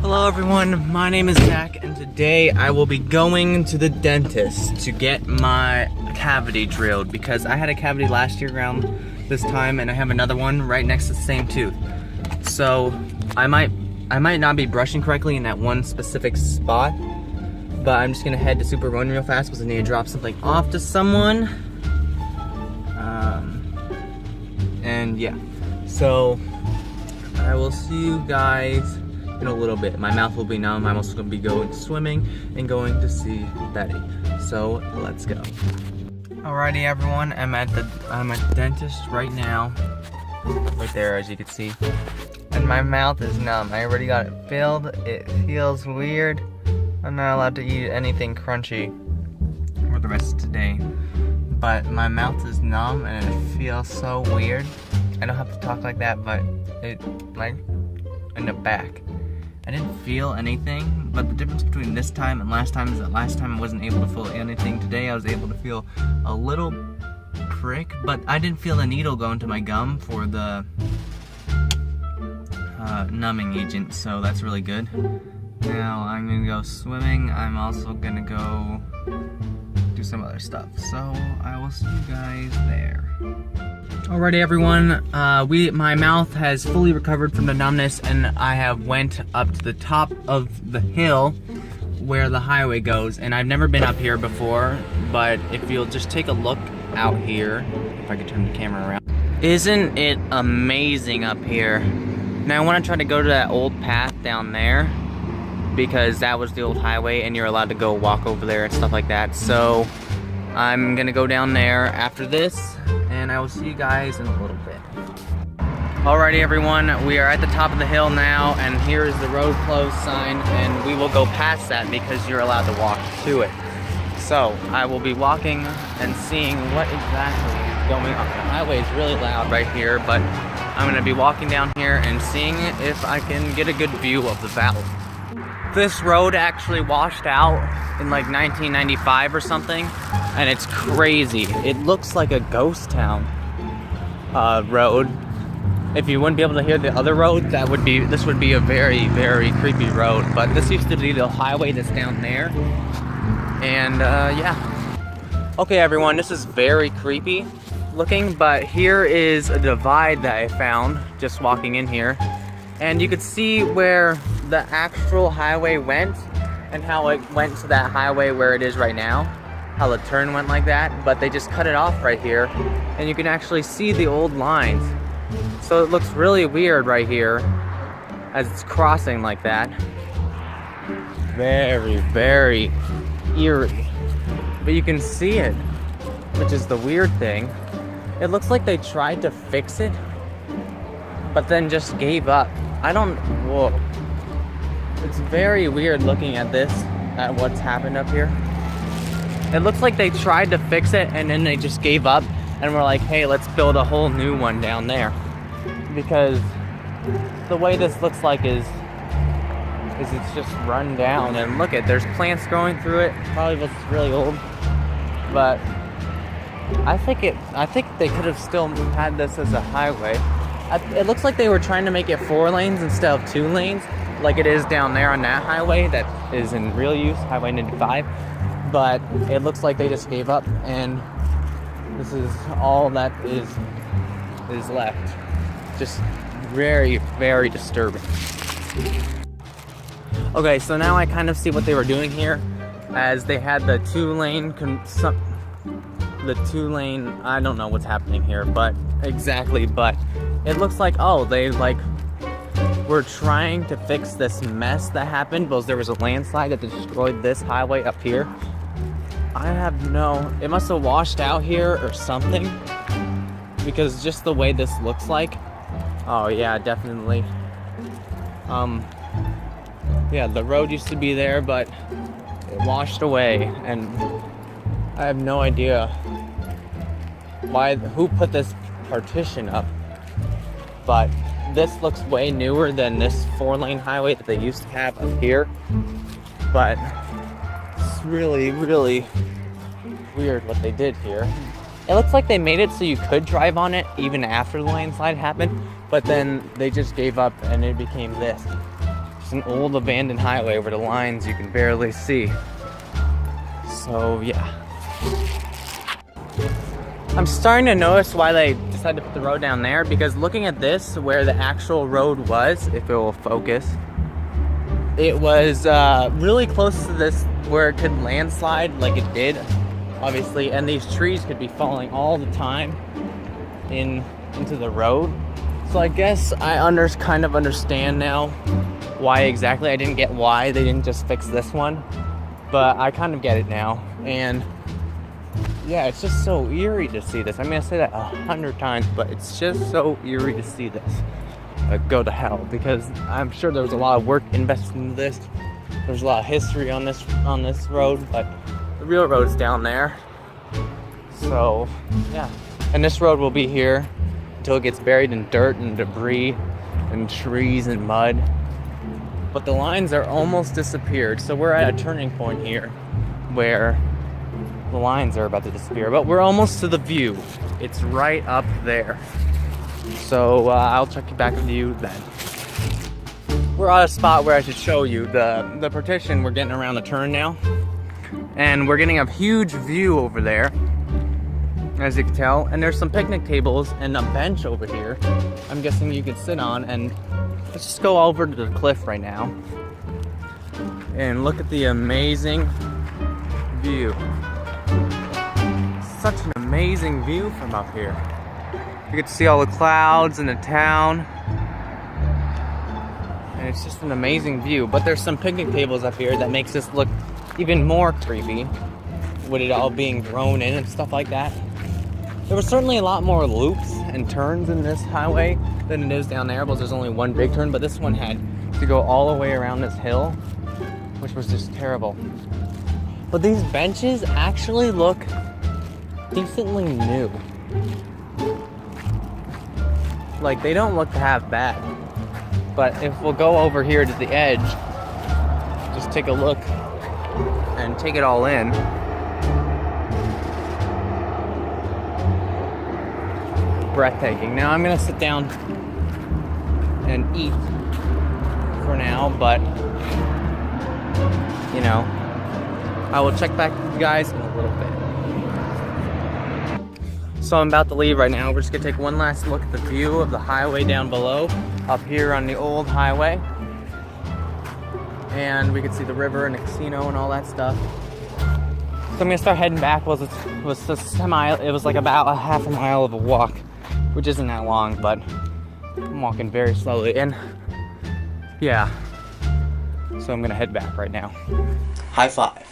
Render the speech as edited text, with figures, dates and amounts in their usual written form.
Hello everyone, my name is Zach and today I will be going to the dentist to get my cavity drilled because I had a cavity last year around this time and I have another one right next to the same tooth. So I might not be brushing correctly in that one specific spot, but I'm just gonna head to Super Run real fast because I need to drop something off to someone. And yeah, so I will see you guys in a little bit. My mouth will be numb. I'm also going to be going swimming and going to see Betty. So let's go. Alrighty everyone, I'm at the dentist right now. Right there, as you can see. And my mouth is numb. I already got it filled. It feels weird. I'm not allowed to eat anything crunchy for the rest of today. But my mouth is numb and it feels so weird. I don't have to talk like that, but it like in the back. I didn't feel anything, but the difference between this time and last time is that last time I wasn't able to feel anything. Today I was able to feel a little prick, but I didn't feel a needle go into my gum for the numbing agent, so that's really good. Now I'm gonna go swimming. I'm also gonna go do some other stuff, so I will see you guys there. Alrighty everyone, my mouth has fully recovered from the numbness and I have went up to the top of the hill where the highway goes, and I've never been up here before, but if you'll just take a look out here, if I could turn the camera around. Isn't it amazing up here? Now I want to try to go to that old path down there because that was the old highway and you're allowed to go walk over there and stuff like that. So I'm gonna go down there after this and I will see you guys in a little bit. Alrighty everyone, we are at the top of the hill now and here is the road closed sign and we will go past that because you're allowed to walk to it. So I will be walking and seeing what exactly is going on. The highway is really loud right here, but I'm gonna be walking down here and seeing if I can get a good view of the valley. This road actually washed out in like 1995 or something, and it's crazy. It looks like a ghost town road. If you wouldn't be able to hear the other road, this would be a very, very creepy road. But this used to be the highway that's down there, and yeah. Okay everyone, this is very creepy looking, but here is a divide that I found just walking in here, and you could see where the actual highway went and how it went to that highway where it is right now, how the turn went like that, but they just cut it off right here and you can actually see the old lines. So it looks really weird right here as it's crossing like that. Very, very eerie, but you can see it, which is the weird thing. It looks like they tried to fix it but then just gave up. Whoa. It's very weird looking at this, at what's happened up here. It looks like they tried to fix it and then they just gave up and were like, hey, let's build a whole new one down there. Because the way this looks like is it's just run down, and look there's plants growing through it. Probably was really old. But I think they could have still had this as a highway. It looks like they were trying to make it 4 lanes instead of 2 lanes. Like it is down there on that highway that is in real use, Highway 95. But it looks like they just gave up and this is all that is left. Just very, very disturbing. Okay, so now I kind of see what they were doing here, as they had the 2-lane, I don't know what's happening here, but exactly, but it looks like, oh, they like we're trying to fix this mess that happened because there was a landslide that destroyed this highway up here. It must have washed out here or something, because just the way this looks like. Oh yeah, definitely. Yeah, the road used to be there, but it washed away, and I have no idea who put this partition up, but this looks way newer than this 4-lane highway that they used to have up here. But it's really, really weird what they did here. It looks like they made it so you could drive on it even after the landslide happened, but then they just gave up and it became this. It's an old abandoned highway where the lines you can barely see. So yeah. I'm starting to notice why they decided to put the road down there, because looking at this, where the actual road was, if it will focus, it was really close to this where it could landslide like it did, obviously, and these trees could be falling all the time into the road. So I guess I kind of understand now why exactly. I didn't get why they didn't just fix this one, but I kind of get it now. And yeah, it's just so eerie to see this. I mean, I say that 100 times, but it's just so eerie to see this go to hell, because I'm sure there was a lot of work invested into this. There's a lot of history on this road, but the real road's down there. So yeah, and this road will be here until it gets buried in dirt and debris and trees and mud. But the lines are almost disappeared, so we're at a turning point here where the lines are about to disappear, but we're almost to the view. It's right up there. So I'll check back with you then. We're at a spot where I should show you the partition. We're getting around the turn now, and we're getting a huge view over there, as you can tell. And there's some picnic tables and a bench over here I'm guessing you could sit on. And let's just go over to the cliff right now and look at the amazing view. Such an amazing view from up here. You get to see all the clouds and the town, and it's just an amazing view. But there's some picnic tables up here that makes this look even more creepy, with it all being grown in and stuff like that. There was certainly a lot more loops and turns in this highway than it is down there, because there's only one big turn, but this one had to go all the way around this hill, which was just terrible. But these benches actually look decently new. Like, they don't look half bad. But if we'll go over here to the edge, just take a look and take it all in. Breathtaking. Now I'm gonna sit down and eat for now, but you know, I will check back with you guys in a little bit. So I'm about to leave right now. We're just gonna take one last look at the view of the highway down below, up here on the old highway. And we can see the river and the casino and all that stuff. So I'm gonna start heading back. It was like about a half a mile of a walk, which isn't that long, but I'm walking very slowly. And yeah, so I'm gonna head back right now. High five.